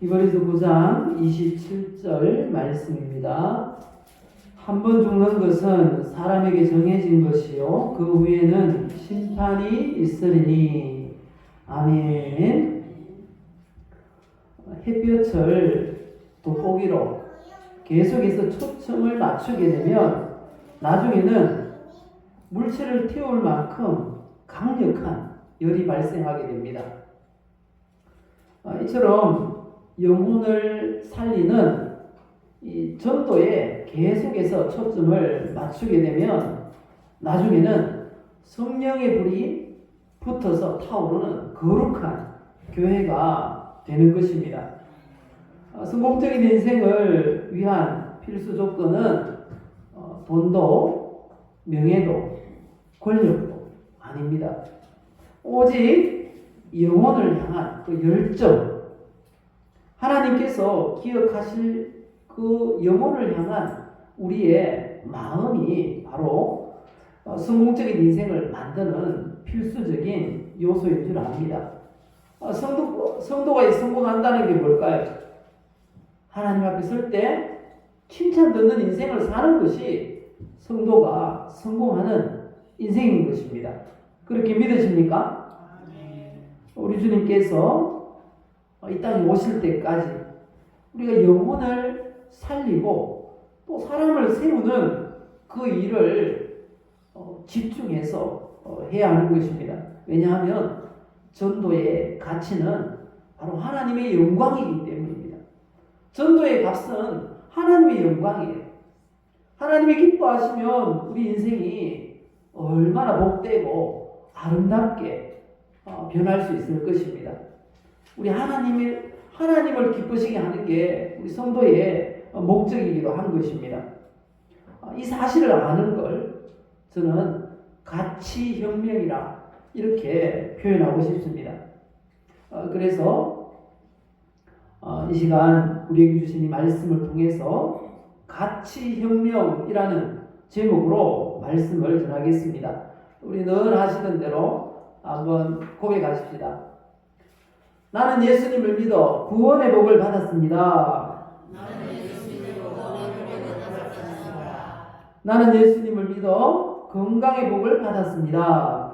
히브리서 9장 27절 말씀입니다. 한 번 죽는 것은 사람에게 정해진 것이요 그 후에는 심판이 있으리니. 아멘. 햇볕을 돋보기로 계속해서 초점을 맞추게 되면 나중에는 물체를 태울 만큼 강력한 열이 발생하게 됩니다. 이처럼 영혼을 살리는 이 전도에 계속해서 초점을 맞추게 되면 나중에는 성령의 불이 붙어서 타오르는 거룩한 교회가 되는 것입니다. 성공적인 인생을 위한 필수 조건은 돈도 명예도 권력도 아닙니다. 오직 영혼을 향한 그 열정, 하나님께서 기억하실 그 영혼을 향한 우리의 마음이 바로 성공적인 인생을 만드는 필수적인 요소인 줄 압니다. 성도가 성공한다는 게 뭘까요? 하나님 앞에 설 때 칭찬 듣는 인생을 사는 것이 성도가 성공하는 인생인 것입니다. 그렇게 믿으십니까? 우리 주님께서 이 땅에 오실 때까지 우리가 영혼을 살리고 또 사람을 세우는 그 일을 집중해서 해야 하는 것입니다. 왜냐하면 전도의 가치는 바로 하나님의 영광이기 때문입니다. 전도의 값은 하나님의 영광이에요. 하나님이 기뻐하시면 우리 인생이 얼마나 복되고 아름답게 변할 수 있을 것입니다. 우리 하나님을 기쁘시게 하는 게 우리 성도의 목적이기도 한 것입니다. 이 사실을 아는 걸 저는 가치혁명이라 이렇게 표현하고 싶습니다. 그래서 이 시간 우리에게 주신 이 말씀을 통해서 가치혁명이라는 제목으로 말씀을 전하겠습니다. 우리 늘 하시던 대로 한번 고백하십시다. 나는 예수님을 믿어 구원의 복을 받았습니다. 나는 예수님을 믿어 건강의 복을 받았습니다.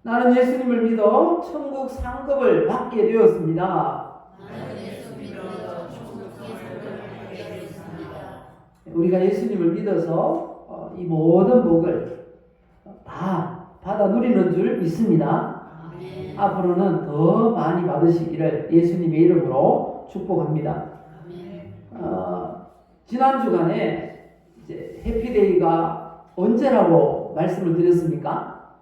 나는 예수님을 믿어 천국 상급을 받게 되었습니다. 우리가 예수님을 믿어서 이 모든 복을 다 받아 누리는 줄 믿습니다. 앞으로는 더 많이 받으시기를 예수님의 이름으로 축복합니다. 지난 주간에 이제 해피데이가 언제라고 말씀을 드렸습니까?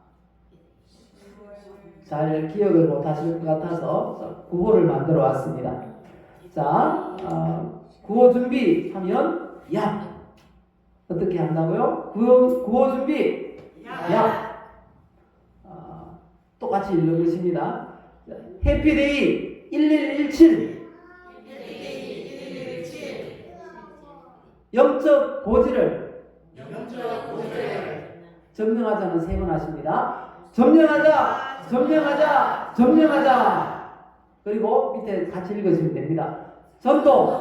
잘 기억을 못 하실 것 같아서 구호를 만들어 왔습니다. 자, 구호 준비하면 야! 어떻게 한다고요? 구호 준비 야! 똑같이 읽으십니다. 해피데이 1117 영적 고지를 점령하자는 세 번 하십니다. 점령하자, 점령하자, 점령하자. 그리고 밑에 같이 읽으시면 됩니다. 전도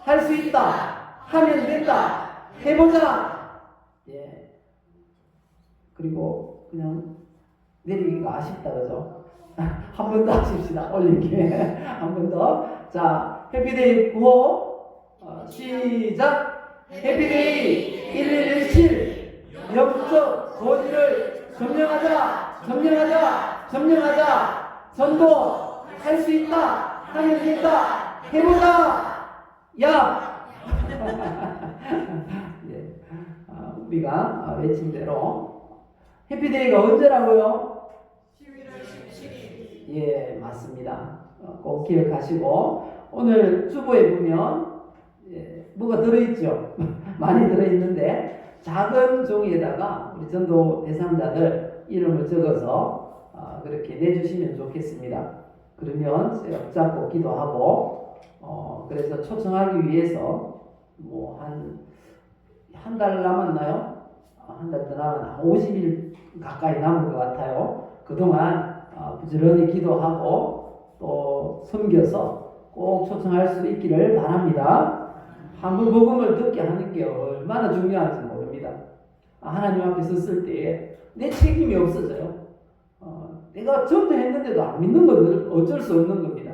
할 수 있다, 하면 된다, 해보자. 예. 그리고 그냥 내리기가 아쉽다, 그죠? 한 번 더 하십시다. 올리기 한 번 더. 자, 해피데이 구호 시작. 해피데이 1117 영적 고지를 점령하자, 점령하자, 점령하자. 전도 할 수 있다, 하면 된다, 해보자. 야! 예. 우리가 외친 대로 해피데이가 언제라고요? 11월 17일. 예, 맞습니다. 꼭 기억하시고 오늘 주보에 보면 뭐가 들어있죠? 많이 들어있는데 작은 종이에다가 우리 전도 대상자들 이름을 적어서 그렇게 내주시면 좋겠습니다. 그러면 제가 붙잡고 기도하고 그래서 초청하기 위해서 뭐 한 달 남았나요? 한 달 더 남았나? 50일 가까이 남은 것 같아요. 그동안 부지런히 기도하고 또 섬겨서 꼭 초청할 수 있기를 바랍니다. 한글 복음을 듣게 하는 게 얼마나 중요한지 모릅니다. 하나님 앞에 섰을 때 내 책임이 없어져요. 내가 전도했는데도 안 믿는 건 어쩔 수 없는 겁니다.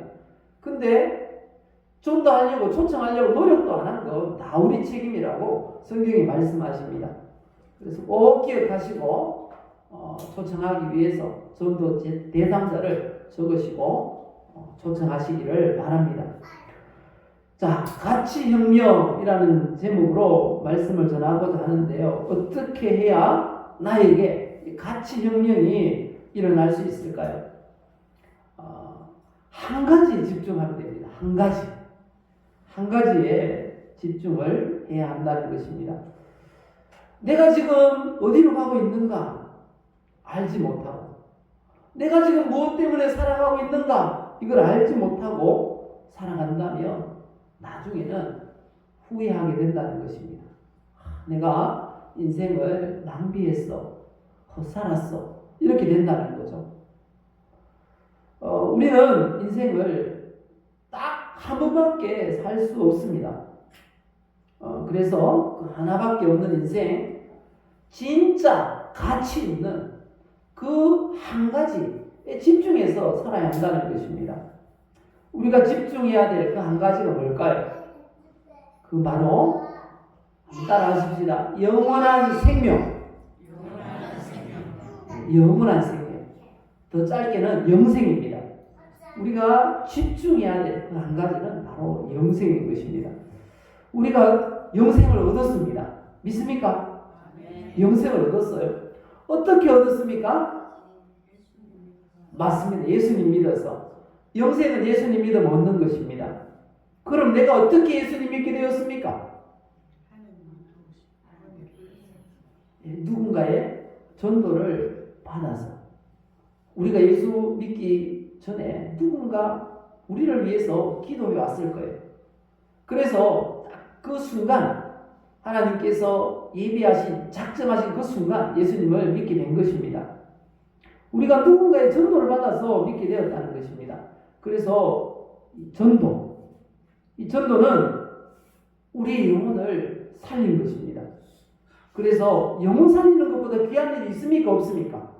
근데 전도하려고 초청하려고 노력도 안 한 건 다 우리 책임이라고 성경이 말씀하십니다. 그래서 꼭 기억하시고 초청하기 위해서 전도 대상자를 적으시고 초청하시기를 바랍니다. 자, 가치혁명이라는 제목으로 말씀을 전하고자 하는데요. 어떻게 해야 나에게 가치혁명이 일어날 수 있을까요? 한 가지에 집중하면 됩니다. 한 가지에 집중을 해야 한다는 것입니다. 내가 지금 어디로 가고 있는가 알지 못하고, 내가 지금 무엇 때문에 살아가고 있는가 이걸 알지 못하고 살아간다면 나중에는 후회하게 된다는 것입니다. 내가 인생을 낭비했어, 헛살았어, 이렇게 된다는 거죠. 우리는 인생을 딱 한 번밖에 살 수 없습니다. 그래서 그 하나밖에 없는 인생, 진짜 가치 있는 그 한 가지에 집중해서 살아야 한다는 것입니다. 우리가 집중해야 될 그 한 가지가 뭘까요? 그 바로 따라하십시다. 영원한 생명. 영원한 생명. 더 짧게는 영생입니다. 우리가 집중해야 될 그 한 가지는 바로 영생인 것입니다. 우리가 영생을 얻었습니다. 믿습니까? 영생을 얻었어요. 어떻게 얻었습니까? 맞습니다. 예수님 믿어서. 영생은 예수님 믿으면 얻는 것입니다. 그럼 내가 어떻게 예수님 믿게 되었습니까? 누군가의 전도를 받아서. 우리가 예수 믿기 전에 누군가 우리를 위해서 기도해 왔을 거예요. 그래서 그 순간 하나님께서 예비하신, 작정하신 그 순간 예수님을 믿게 된 것입니다. 우리가 누군가의 전도를 받아서 믿게 되었다는 것입니다. 그래서 이 전도는 우리의 영혼을 살린 것입니다. 그래서 영혼 살리는 것보다 귀한 일이 있습니까? 없습니까?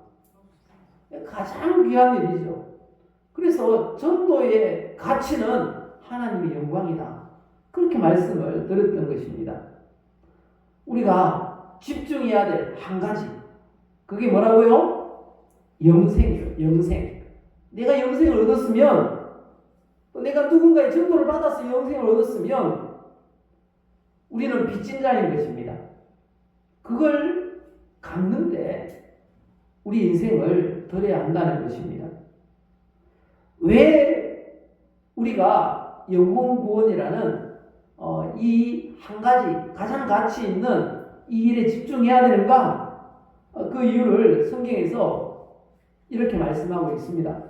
가장 귀한 일이죠. 그래서 전도의 가치는 하나님의 영광이다. 그렇게 말씀을 드렸던 것입니다. 우리가 집중해야 될 한 가지. 그게 뭐라고요? 영생이에요. 영생. 내가 영생을 얻었으면, 또 내가 누군가의 전도를 받아서 영생을 얻었으면 우리는 빚진 자인 것입니다. 그걸 갚는데 우리 인생을 드려야 한다는 것입니다. 왜 우리가 영혼 구원이라는 이 한 가지 가장 가치 있는 이 일에 집중해야 되는가? 그 이유를 성경에서 이렇게 말씀하고 있습니다.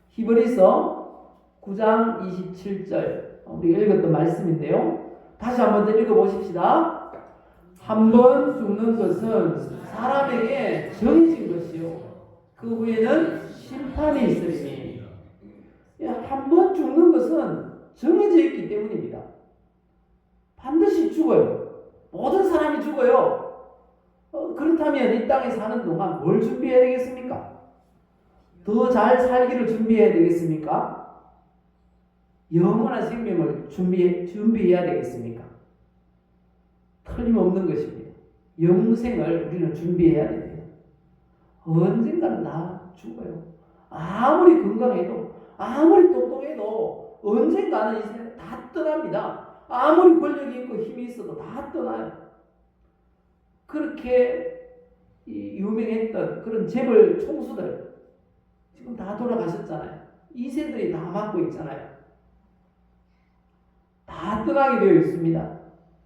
히브리서 9장 27절 우리가 읽었던 말씀인데요. 다시 한번 더 읽어보십시다. 한 번 죽는 것은 사람에게 정해진 것이요 그 후에는 심판이 있으리니. 한 번 죽는 것은 정해져 있기 때문입니다. 반드시 죽어요. 모든 사람이 죽어요. 그렇다면 이 땅에 사는 동안 뭘 준비해야 되겠습니까? 더 잘 살기를 준비해야 되겠습니까? 영원한 생명을 준비해야 되겠습니까? 틀림없는 것입니다. 영생을 우리는 준비해야 됩니다. 언젠가는 다 죽어요. 아무리 건강해도, 아무리 똑똑해도 언젠가는 이 세상 다 떠납니다. 아무리 권력이 있고 힘이 있어도 다 떠나요. 그렇게 유명했던 그런 재벌 총수들 지금 다 돌아가셨잖아요. 2세들이 다 맡고 있잖아요. 다 떠나게 되어 있습니다.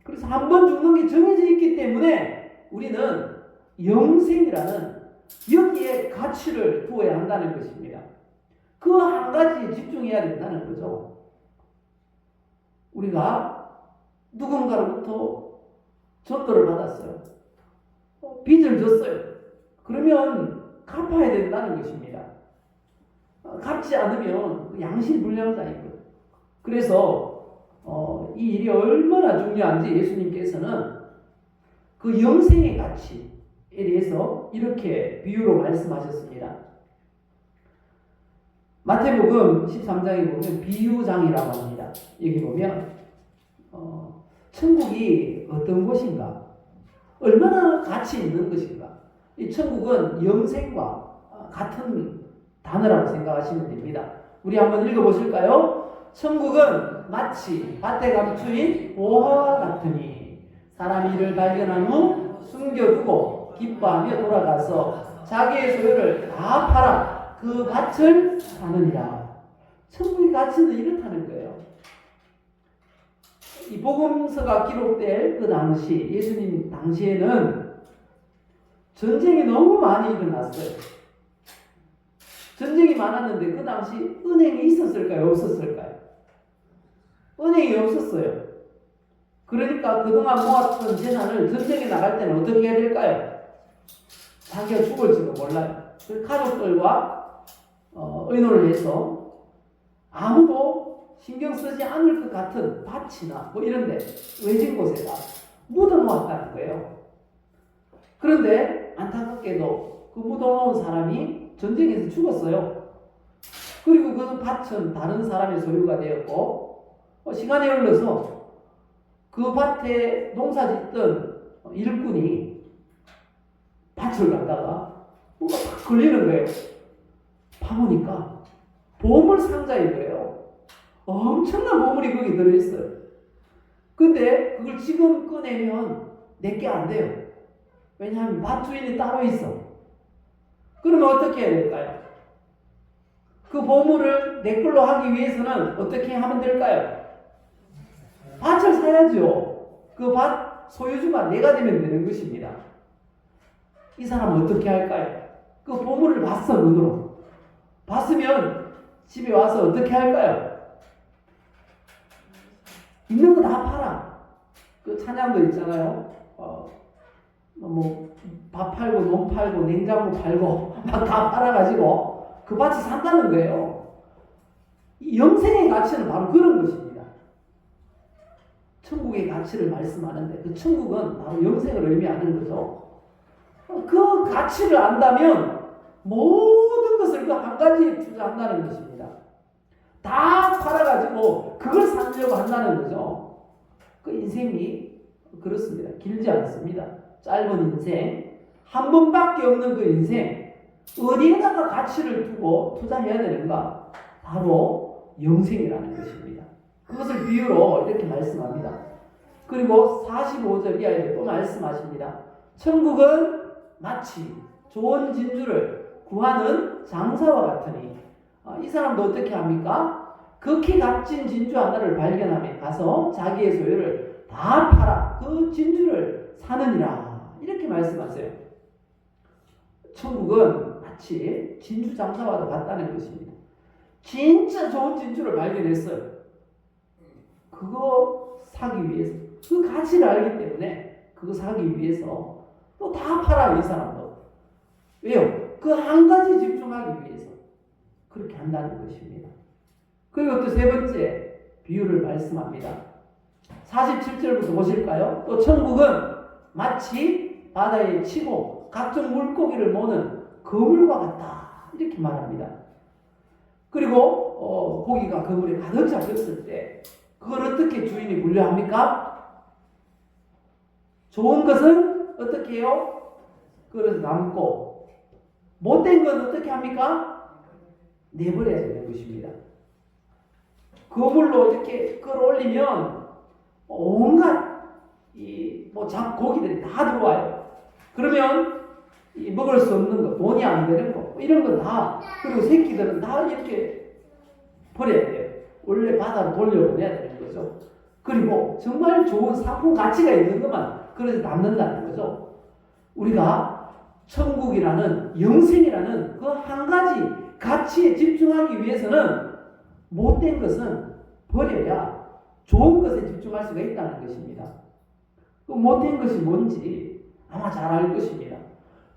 그래서 한 번 죽는 게 정해져 있기 때문에 우리는 영생이라는 여기에 가치를 두어야 한다는 것입니다. 그 한 가지에 집중해야 된다는 거죠. 우리가 누군가로부터 전도를 받았어요. 빚을 졌어요. 그러면 갚아야 된다는 것입니다. 갚지 않으면 양심불량자이거든요. 그래서 이 일이 얼마나 중요한지 예수님께서는 그 영생의 가치에 대해서 이렇게 비유로 말씀하셨습니다. 마태복음 13장에 보면 비유장이라고 합니다. 여기 보면 천국이 어떤 곳인가, 얼마나 가치 있는 것인가. 이 천국은 영생과 같은 단어라고 생각하시면 됩니다. 우리 한번 읽어보실까요? 천국은 마치 밭에 감추인 보화와 같으니 사람이 이를 발견한 후 숨겨두고 기뻐하며 돌아가서 자기의 소유를 다 팔아 그 밭을 사느니라. 천국의 가치는 이렇다는 거예요. 이 복음서가 기록될 그 당시, 예수님 당시에는 전쟁이 너무 많이 일어났어요. 전쟁이 많았는데 그 당시 은행이 있었을까요? 없었을까요? 은행이 없었어요. 그러니까 그동안 모았던 재산을 전쟁에 나갈 때는 어떻게 해야 될까요? 자기가 죽을지도 몰라요. 그 가족들과 의논을 해서 아무도 신경 쓰지 않을 것 같은 밭이나 뭐 이런데 외진 곳에다 묻어놓았다는 거예요. 그런데 안타깝게도 그 묻어놓은 사람이 전쟁에서 죽었어요. 그리고 그 밭은 다른 사람의 소유가 되었고 시간이 흘러서 그 밭에 농사짓던 일꾼이 밭을 갖다가 뭐가 탁 걸리는 거예요. 파보니까 보물 상자인 거예요. 엄청난 보물이 거기 들어있어요. 근데 그걸 지금 꺼내면 내게 안 돼요. 왜냐하면 밭 주인이 따로 있어. 그러면 어떻게 해야 될까요? 그 보물을 내 걸로 하기 위해서는 어떻게 하면 될까요? 밭을 사야죠. 그 밭 소유주가 내가 되면 되는 것입니다. 이 사람은 어떻게 할까요? 그 보물을 봤어, 눈으로. 봤으면 집에 와서 어떻게 할까요? 있는 거 다 팔아. 그 찬양도 있잖아요. 밥 팔고 논 팔고 냉장고 팔고 막 다 팔아가지고 그 밭을 산다는 거예요. 이 영생의 가치는 바로 그런 것입니다. 천국의 가치를 말씀하는데 그 천국은 바로 영생을 의미하는 거죠. 그 가치를 안다면 모든 것을 그 한 가지에 투자한다는 것입니다. 다 팔아가지고 그걸 사려고 한다는 거죠. 그 인생이 그렇습니다. 길지 않습니다. 짧은 인생, 한 번밖에 없는 그 인생, 어디에다가 가치를 두고 투자해야 되는가? 바로 영생이라는 것입니다. 그것을 비유로 이렇게 말씀합니다. 그리고 45절 이하에도 또 말씀하십니다. 천국은 마치 좋은 진주를 구하는 장사와 같으니 이 사람도 어떻게 합니까? 극히 값진 진주 하나를 발견하며 가서 자기의 소유를 다 팔아 그 진주를 사느니라. 이렇게 말씀하세요. 천국은 마치 진주 장사와도 같다는 것입니다. 진짜 좋은 진주를 발견했어요. 그거 사기 위해서, 그 가치를 알기 때문에 그거 사기 위해서 또 다 팔아요, 이 사람도. 왜요? 그 한 가지 집중하기 위해서 그렇게 한다는 것입니다. 그리고 또 세 번째 비유를 말씀합니다. 47절부터 보실까요? 또 천국은 마치 바다에 치고 각종 물고기를 모는 그물과 같다. 이렇게 말합니다. 그리고 고기가 그물에 가득 잡혔을 때 그걸 어떻게 주인이 분류합니까? 좋은 것은 어떻게 해요? 그래서 남고 못된 건 어떻게 합니까? 내버려야 되는 것입니다. 그물로 이렇게 끌어올리면 온갖 고기들이 다 들어와요. 그러면 먹을 수 없는 거, 돈이 안 되는 거, 이런 건 다, 그리고 새끼들은 다 이렇게 버려야 돼요. 원래 바다로 돌려보내야 되는 거죠. 그리고 정말 좋은 상품 가치가 있는 것만 그래서 남는다는 거죠. 우리가 천국이라는 영생이라는 그 한 가지 가치에 집중하기 위해서는 못된 것은 버려야 좋은 것에 집중할 수가 있다는 것입니다. 그 못된 것이 뭔지 아마 잘 알 것입니다.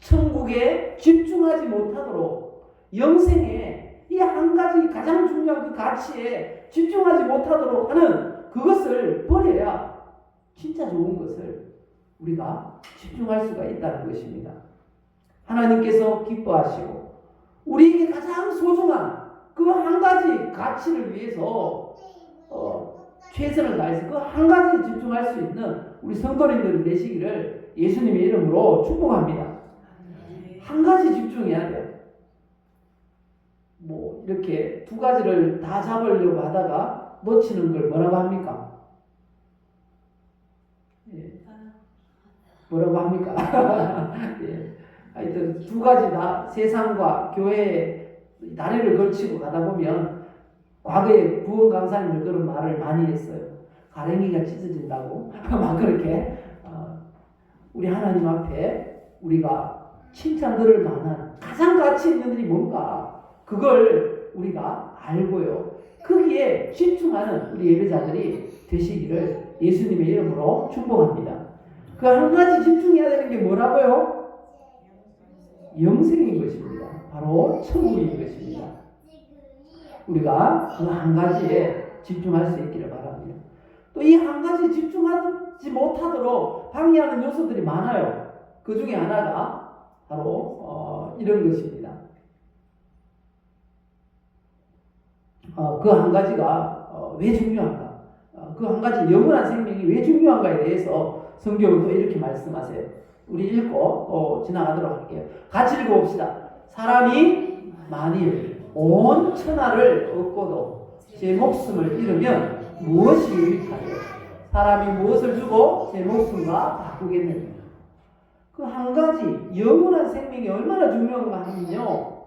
천국에 집중하지 못하도록 영생에 이 한 가지 가장 중요한 그 가치에 집중하지 못하도록 하는 그것을 버려야 진짜 좋은 것을 우리가 집중할 수가 있다는 것입니다. 하나님께서 기뻐하시고 우리에게 가장 소중한 그 한 가지 가치를 위해서 최선을 다해서 그 한 가지에 집중할 수 있는 우리 성도님들이 되시기를 예수님의 이름으로 축복합니다. 한 가지 집중해야 돼요. 뭐 이렇게 두 가지를 다 잡으려고 하다가 놓치는 걸 뭐라고 합니까? 예. 뭐라고 합니까? 예. 하여튼 두 가지 다 세상과 교회에 다리를 걸치고 가다 보면 과거에 부원 강사님들 그런 말을 많이 했어요. 가랭이가 찢어진다고 막 그렇게 우리 하나님 앞에 우리가 칭찬 들을 만한 가장 가치 있는 일이 뭔가 그걸 우리가 알고요. 거기에 집중하는 우리 예배자들이 되시기를 예수님의 이름으로 축복합니다. 그 한 가지 집중해야 되는 게 뭐라고요? 영생인 것입니다. 바로 천국인 것입니다. 우리가 그 한 가지에 집중할 수 있기를 바랍니다. 또 이 한 가지에 집중하지 못하도록 방해하는 요소들이 많아요. 그 중에 하나가 바로 이런 것입니다. 그 한 가지가 왜 중요한가? 그 한 가지 영원한 생명이 왜 중요한가에 대해서 성경은 또 이렇게 말씀하세요. 우리 읽고 지나가도록 할게요. 같이 읽어봅시다. 사람이 만일 온 천하를 얻고도 제 목숨을 잃으면 무엇이 유익하리요? 사람이 무엇을 주고 제 목숨과 바꾸겠느냐? 그 한 가지 영원한 생명이 얼마나 중요한가 하면요,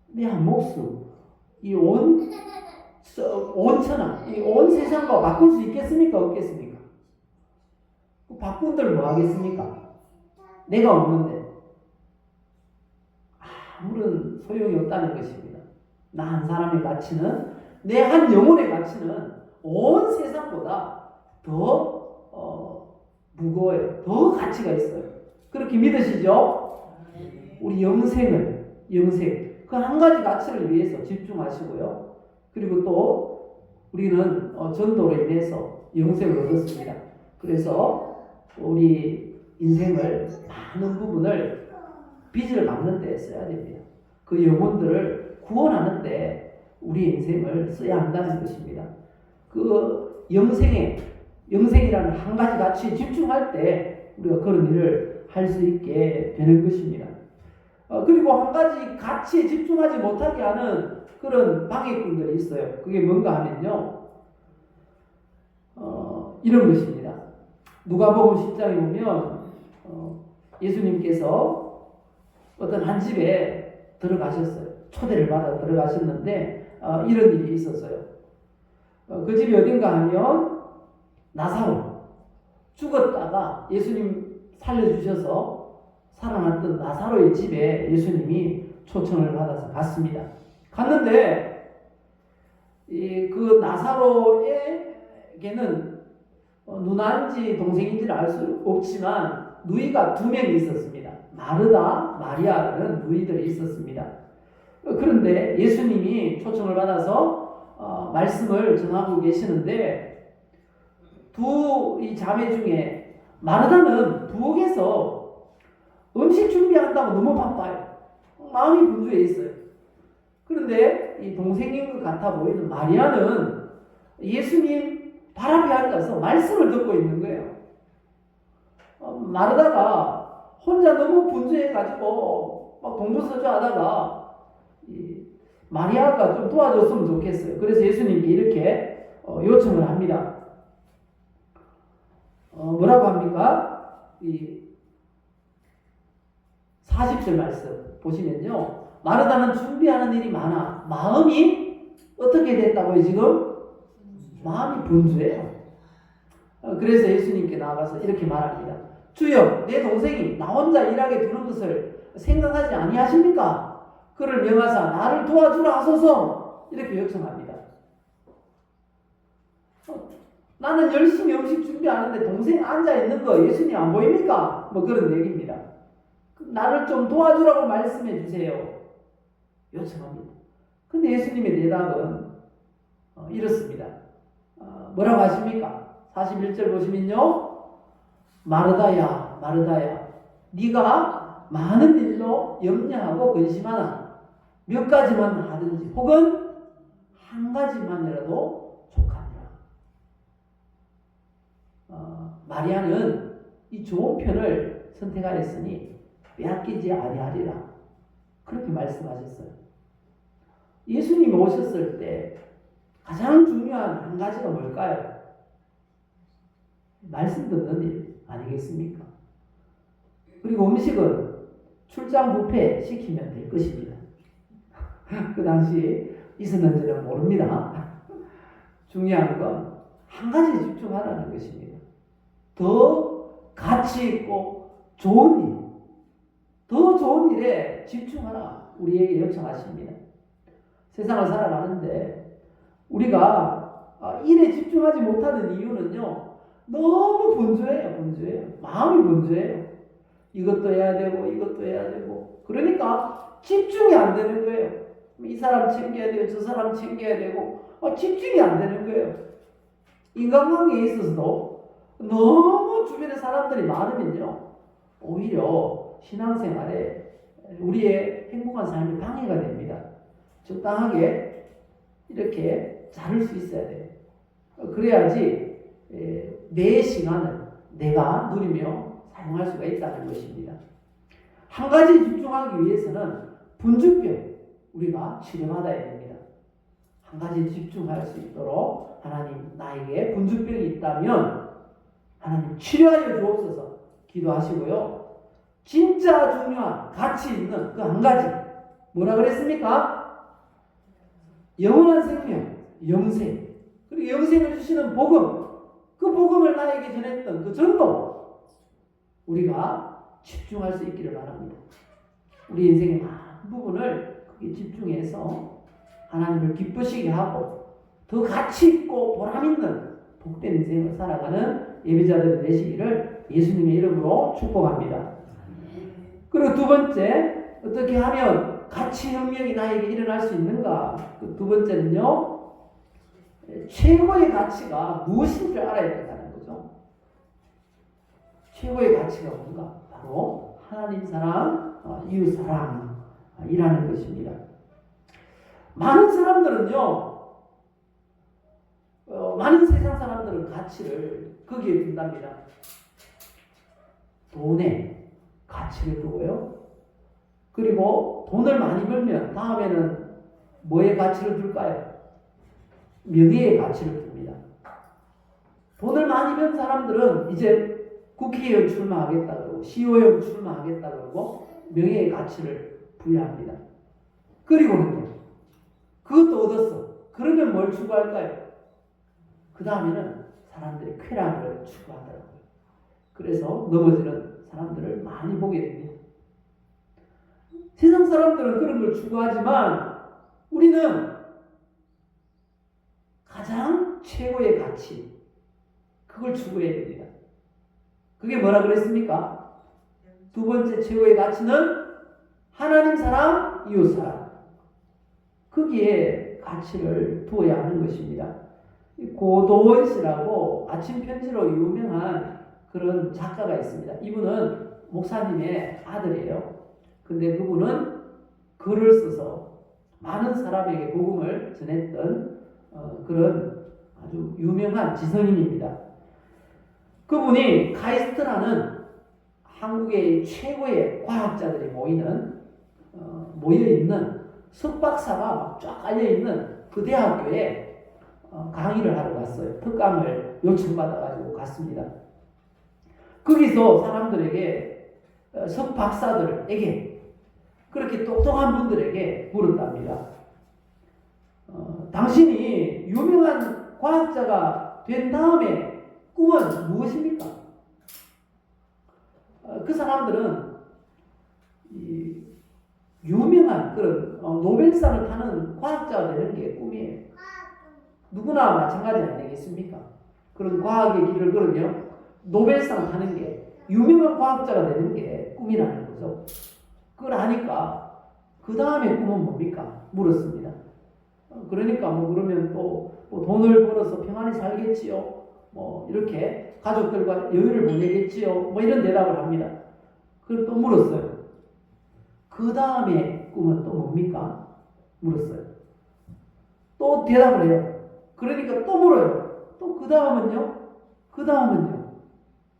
내 한 목숨, 이 온 천하, 이 온 세상과 바꿀 수 있겠습니까? 없겠습니까? 바꾼들 뭐 하겠습니까? 내가 없는데 아무런 소용이 없다는 것입니다. 나 한 사람의 가치는, 내 한 영혼의 가치는 온 세상보다 더 무거워요. 더 가치가 있어요. 그렇게 믿으시죠? 우리 영생 그 한 가지 가치를 위해서 집중하시고요. 그리고 또 우리는 전도로 인해서 영생을 얻었습니다. 그래서 우리 인생을 많은 부분을 빚을 갚는 데 써야 됩니다. 그 영혼들을 구원하는 데 우리 인생을 써야 한다는 것입니다. 그 영생이라는 한 가지 가치에 집중할 때 우리가 그런 일을 할 수 있게 되는 것입니다. 그리고 한 가지 가치에 집중하지 못하게 하는 그런 방해꾼들이 있어요. 그게 뭔가 하면요, 이런 것입니다. 누가복음 10장에 보면 예수님께서 어떤 한 집에 들어가셨어요. 초대를 받아 들어가셨는데 이런 일이 있었어요. 그 집이 어딘가 하면 나사로, 죽었다가 예수님 살려주셔서 살아났던 나사로의 집에 예수님이 초청을 받아서 갔습니다. 갔는데 그 나사로에게는 누나인지 동생인지를 알 수 없지만 누이가 두 명이 있었습니다. 마르다, 마리아라는 누이들이 있었습니다. 그런데 예수님이 초청을 받아서 말씀을 전하고 계시는데 두 이 자매 중에 마르다는 부엌에서 음식 준비한다고 너무 바빠요. 마음이 분주해 있어요. 그런데 이 동생인 것 같아 보이는 마리아는 예수님 발 앞에 앉아서 말씀을 듣고 있는 거예요. 마르다가 혼자 너무 분주해가지고 막 동부서주하다가 마리아가 좀 도와줬으면 좋겠어요. 그래서 예수님께 이렇게 요청을 합니다. 뭐라고 합니까? 이 40절 말씀 보시면요, 마르다는 준비하는 일이 많아 마음이 어떻게 됐다고요? 지금 마음이 분주해요. 그래서 예수님께 나가서 이렇게 말합니다. 주여, 내 동생이 나 혼자 일하게 두는 것을 생각하지 아니하십니까? 그를 명하사 나를 도와주라 하소서. 이렇게 요청합니다. 나는 열심히 음식 준비하는데 동생 앉아있는 거 예수님 안 보입니까? 뭐 그런 얘기입니다. 나를 좀 도와주라고 말씀해 주세요. 요청합니다. 근데 예수님의 대답은 이렇습니다. 뭐라고 하십니까? 41절 보시면요. 마르다야, 마르다야, 네가 많은 일로 염려하고 근심하나 몇 가지만 하든지 혹은 한 가지만이라도 족하니라. 마리아는 이 좋은 편을 선택하였으니 빼앗기지 아니하리라. 그렇게 말씀하셨어요. 예수님이 오셨을 때 가장 중요한 한 가지가 뭘까요? 말씀 듣는 일 아니겠습니까? 그리고 음식은 출장 뷔페 시키면 될 것입니다. 그 당시 있었는지는 모릅니다. 중요한 건 한 가지에 집중하라는 것입니다. 더 가치 있고 좋은 일, 더 좋은 일에 집중하라 우리에게 요청하십니다. 세상을 살아가는데 우리가 일에 집중하지 못하는 이유는요, 너무 분주해요. 분주해요. 마음이 분주해요. 이것도 해야 되고 이것도 해야 되고, 그러니까 집중이 안 되는 거예요. 이 사람 챙겨야 되고 저 사람 챙겨야 되고 집중이 안 되는 거예요. 인간관계에 있어서도 너무 주변에 사람들이 많으면요, 오히려 신앙생활에 우리의 행복한 삶이 방해가 됩니다. 적당하게 이렇게 자를 수 있어야 돼요. 그래야지 내 시간을 내가 누리며 사용할 수가 있다는 것입니다. 한 가지 집중하기 위해서는 분주병 우리가 치료받아야 됩니다. 한 가지 집중할 수 있도록 하나님, 나에게 분주병이 있다면 하나님 치료하여 주옵소서 기도하시고요. 진짜 중요한 가치 있는 그 한 가지 뭐라 그랬습니까? 영원한 생명, 영생, 그리고 영생을 주시는 복음, 그 복음을 나에게 전했던 그 전도 우리가 집중할 수 있기를 바랍니다. 우리 인생의 많은 부분을 거기에 집중해서 하나님을 기쁘시게 하고 더 가치 있고 보람 있는 복된 인생을 살아가는 예배자들이 되시기를 예수님의 이름으로 축복합니다. 그리고 두 번째, 어떻게 하면 가치 혁명이 나에게 일어날 수 있는가? 그 두 번째는요, 최고의 가치가 무엇인 줄 알아야 된다는 거죠. 최고의 가치가 뭔가? 바로 하나님 사랑, 이웃 사랑이라는 것입니다. 많은 사람들은요, 많은 세상 사람들은 가치를 거기에 둔답니다. 돈에 가치를 두고요. 그리고 돈을 많이 벌면 다음에는 뭐에 가치를 둘까요? 명예의 가치를 둡니다. 돈을 많이 번 사람들은 이제 국회의원 출마하겠다 그러고 시의원 출마하겠다 그러고 명예의 가치를 부여합니다. 그리고는요, 그것도 얻었어. 그러면 뭘 추구할까요? 그 다음에는 사람들이 쾌락을 추구하더라고요. 그래서 넘어지는 사람들을 많이 보게 됩니다. 세상 사람들은 그런 걸 추구하지만 우리는 가장 최고의 가치, 그걸 추구해야 됩니다. 그게 뭐라 그랬습니까? 두 번째 최고의 가치는 하나님 사랑, 이웃 사랑. 거기에 가치를 두어야 하는 것입니다. 고도원 씨라고 아침 편지로 유명한 그런 작가가 있습니다. 이분은 목사님의 아들이에요. 근데 그분은 글을 써서 많은 사람에게 복음을 전했던 그런 아주 유명한 지성인입니다. 그분이 카이스트라는 한국의 최고의 과학자들이 모여있는 석박사가 막 쫙 깔려있는 그 대학교에 강의를 하러 갔어요. 특강을 요청받아가지고 갔습니다. 거기서 사람들에게, 석박사들에게, 그렇게 똑똑한 분들에게 물었답니다. 당신이 유명한 과학자가 된 다음에 꿈은 무엇입니까? 그 사람들은 유명한 그런 노벨상을 타는 과학자가 되는 게 꿈이에요. 누구나 마찬가지 아니겠습니까? 그런 과학의 길을 걸으며 노벨상 타는 게, 유명한 과학자가 되는 게 꿈이라는 거죠. 거죠. 그걸 하니까 그 다음에 꿈은 뭡니까? 물었습니다. 그러니까 뭐 그러면 또뭐 돈을 벌어서 평안히 살겠지요. 뭐 이렇게 가족들과 여유를 보내겠지요. 뭐 이런 대답을 합니다. 그걸 또 물었어요. 그 다음에 꿈은 또 뭡니까? 물었어요. 또 대답을 해요. 그러니까 또 물어요. 또 그 다음은요? 그 다음은요?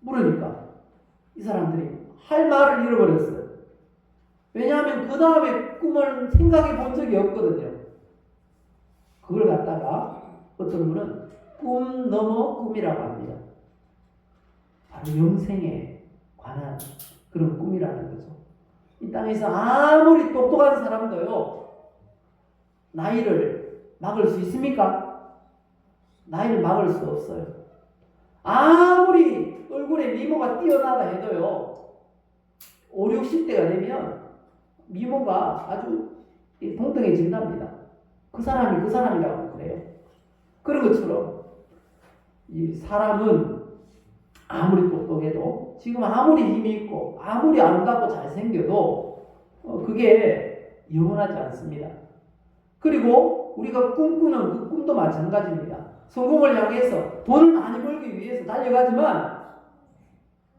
물으니까 이 사람들이 할 말을 잃어버렸어요. 왜냐하면 그 다음에 꿈을 생각해 본 적이 없거든요. 그걸 갖다가 어떤 분은 꿈 넘어 꿈이라고 합니다. 바로 영생에 관한 그런 꿈이라는 거죠. 이 땅에서 아무리 똑똑한 사람도요, 나이를 막을 수 있습니까? 나이를 막을 수 없어요. 아무리 얼굴에 미모가 뛰어나다 해도요, 5, 60대가 되면 미모가 아주 동등해진답니다. 그 사람이 그 사람이라고 그래요. 그런 것처럼 이 사람은 아무리 똑똑해도 지금 아무리 힘이 있고 아무리 아름답고 잘생겨도 그게 영원하지 않습니다. 그리고 우리가 꿈꾸는 그 꿈도 마찬가지입니다. 성공을 향해서 돈을 많이 벌기 위해서 달려가지만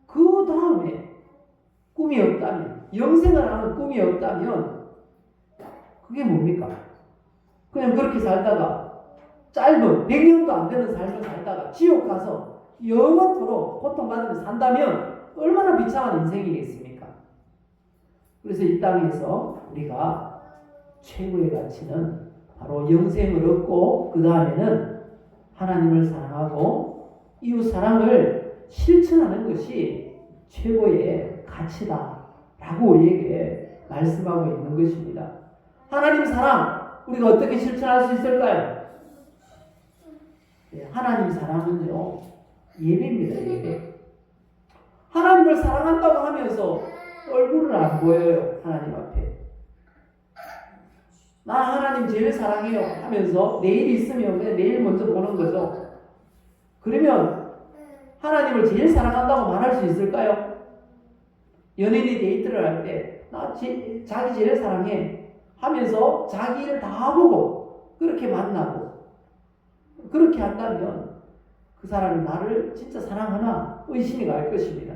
그 다음에 꿈이 없다면, 영생을 하는 꿈이 없다면 그게 뭡니까? 그냥 그렇게 살다가 짧은 100년도 안 되는 삶을 살다가 지옥 가서 영원토록 고통받으면서 산다면 얼마나 비참한 인생이겠습니까? 그래서 이 땅에서 우리가 최고의 가치는 바로 영생을 얻고 그 다음에는 하나님을 사랑하고 이웃 사랑을 실천하는 것이 최고의 가치다라고 우리에게 말씀하고 있는 것입니다. 하나님 사랑 우리가 어떻게 실천할 수 있을까요? 하나님 사랑은요, 예배입니다. 예배. 하나님을 사랑한다고 하면서 얼굴을 안 보여요. 하나님 앞에. 나 하나님 제일 사랑해요 하면서 내일이 있으면 그냥 내일 먼저 보는 거죠. 그러면 하나님을 제일 사랑한다고 말할 수 있을까요? 연인이 데이트를 할 때 나 자기 제일 사랑해 하면서 자기 일을 다 보고 그렇게 만나고 그렇게 한다면 그 사람이 나를 진짜 사랑하나 의심이 갈 것입니다.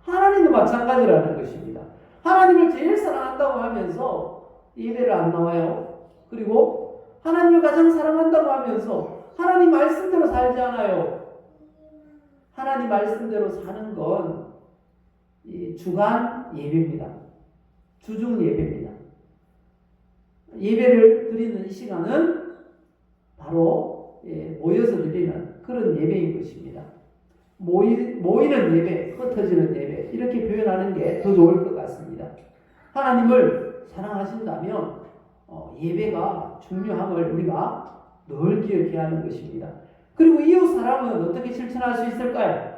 하나님도 마찬가지라는 것입니다. 하나님을 제일 사랑한다고 하면서 예배를 안 나와요. 그리고 하나님을 가장 사랑한다고 하면서 하나님 말씀대로 살지 않아요. 하나님 말씀대로 사는 건 주간 예배입니다. 주중 예배입니다. 예배를 드리는 이 시간은 바로 모여서 드리는 그런 예배인 것입니다. 모이는 예배, 흩어지는 예배 이렇게 표현하는 게 더 좋을 것 같습니다. 하나님을 사랑하신다면 예배가 중요함을 우리가 늘 기억해야 하는 것입니다. 그리고 이웃 사랑은 어떻게 실천할 수 있을까요?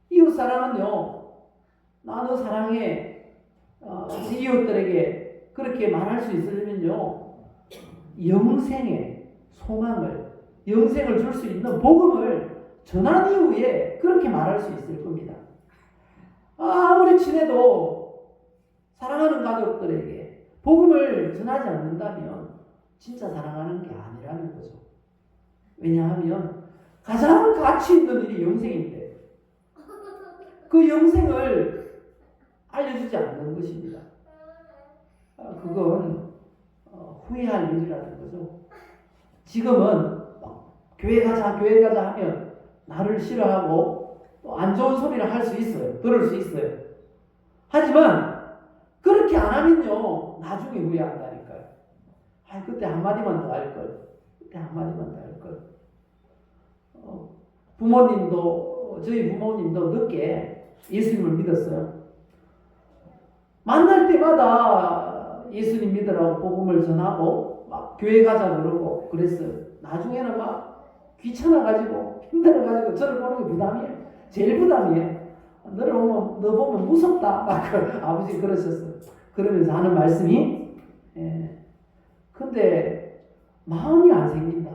이웃 사랑은요, 나 너 사랑해 우리 이웃들에게 그렇게 말할 수 있으면요, 영생의 소망을, 영생을 줄 수 있는 복음을 전한 이후에 그렇게 말할 수 있을 겁니다. 아무리 친해도 사랑하는 가족들에게 복음을 전하지 않는다면 진짜 사랑하는 게 아니라는 거죠. 왜냐하면 가장 가치 있는 일이 영생인데 그 영생을 알려주지 않는 것입니다. 그건 후회할 일이라는 거죠. 지금은 교회 가자 하면 나를 싫어하고 또 안 좋은 소리를 할 수 있어요. 들을 수 있어요. 하지만 그렇게 안 하면요, 나중에 후회한다니까요. 그때 한마디만 더 할 걸. 그때 한마디만 더 할 걸. 저희 부모님도 늦게 예수님을 믿었어요. 만날 때마다 예수님 믿으라고 복음을 전하고 막 교회 가자 그러고 그랬어요. 나중에는 막 귀찮아가지고 힘들어가지고 저를 보는 게 부담이에요. 제일 부담이에요. 너 보면 무섭다. 막 아버지 그러셨어요. 그러면서 하는 말씀이 근데 마음이 안 생긴다.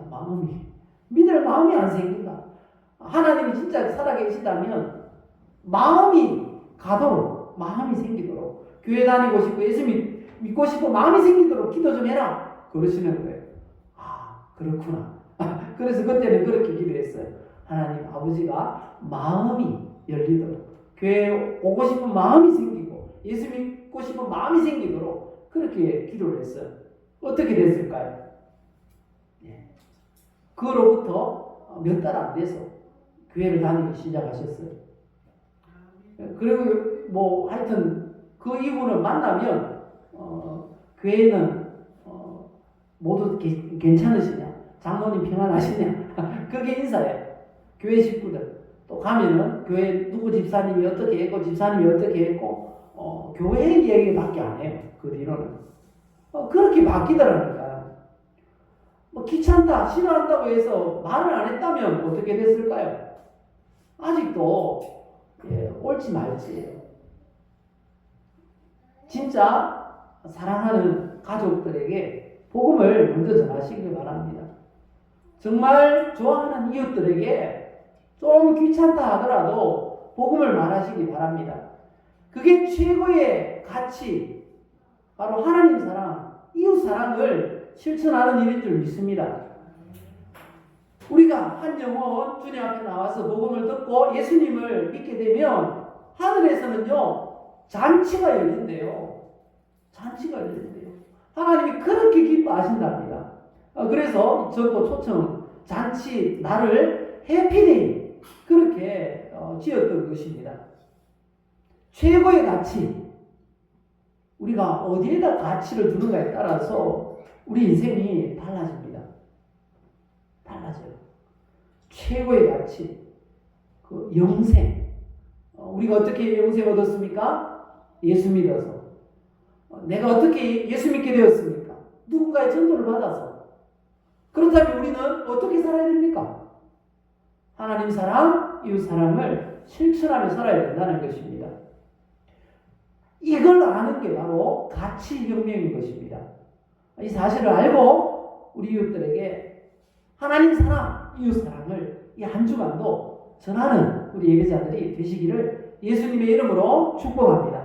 믿을 마음이 안 생긴다. 하나님이 진짜 살아계시다면 마음이 가도록 마음이 생기도록, 교회 다니고 싶고 예수 믿고 싶고 마음이 생기도록 기도 좀 해라. 그러시는 거예요. 아, 그렇구나. 그래서 그때는 그렇게 기도했어요. 하나님 아버지가 마음이 열리도록, 교회 오고 싶은 마음이 생기고 예수 믿고 싶은 마음이 생기도록 그렇게 기도를 했어요. 어떻게 됐을까요? 그로부터 몇 달 안 돼서 교회를 다니기 시작하셨어요. 그리고 뭐 하여튼 그 이후는 만나면 교회는 모두 괜찮으시냐, 장로님 평안하시냐 그게 인사예요. 교회 식구들 또 가면은 교회 누구 집사님이 어떻게 했고 집사님이 어떻게 했고 교회 얘기밖에 안 해요. 그 뒤로는 그렇게 바뀌더라니까요. 뭐 귀찮다, 싫어한다고 해서 말을 안 했다면 어떻게 됐을까요? 아직도 옳지 말지. 진짜 사랑하는 가족들에게 복음을 먼저 전하시길 바랍니다. 정말 좋아하는 이웃들에게 좀 귀찮다 하더라도 복음을 말하시기 바랍니다. 그게 최고의 가치, 바로 하나님 사랑, 이웃 사랑을 실천하는 일인 줄 믿습니다. 우리가 한 영혼 주님 앞에 나와서 복음을 듣고 예수님을 믿게 되면 하늘에서는요 잔치가 열린대요. 잔치가 열린대요. 하나님이 그렇게 기뻐하신답니다. 그래서 저도 초청 잔치 날을 해피데이 그렇게 지었던 것입니다. 최고의 가치, 우리가 어디에다 가치를 두는가에 따라서 우리 인생이 달라집니다. 달라져요. 최고의 가치, 그 영생. 우리가 어떻게 영생 얻었습니까? 예수 믿어서. 내가 어떻게 예수 믿게 되었습니까? 누군가의 전도를 받아서. 그렇다면 우리는 어떻게 살아야 됩니까? 하나님 사랑, 이웃 사랑을 실천하며 살아야 된다는 것입니다. 이걸 아는 게 바로 가치 혁명인 것입니다. 이 사실을 알고 우리 이웃들에게 하나님 사랑, 이웃 사랑을 이 한 주간도 전하는 우리 예배자들이 되시기를 예수님의 이름으로 축복합니다.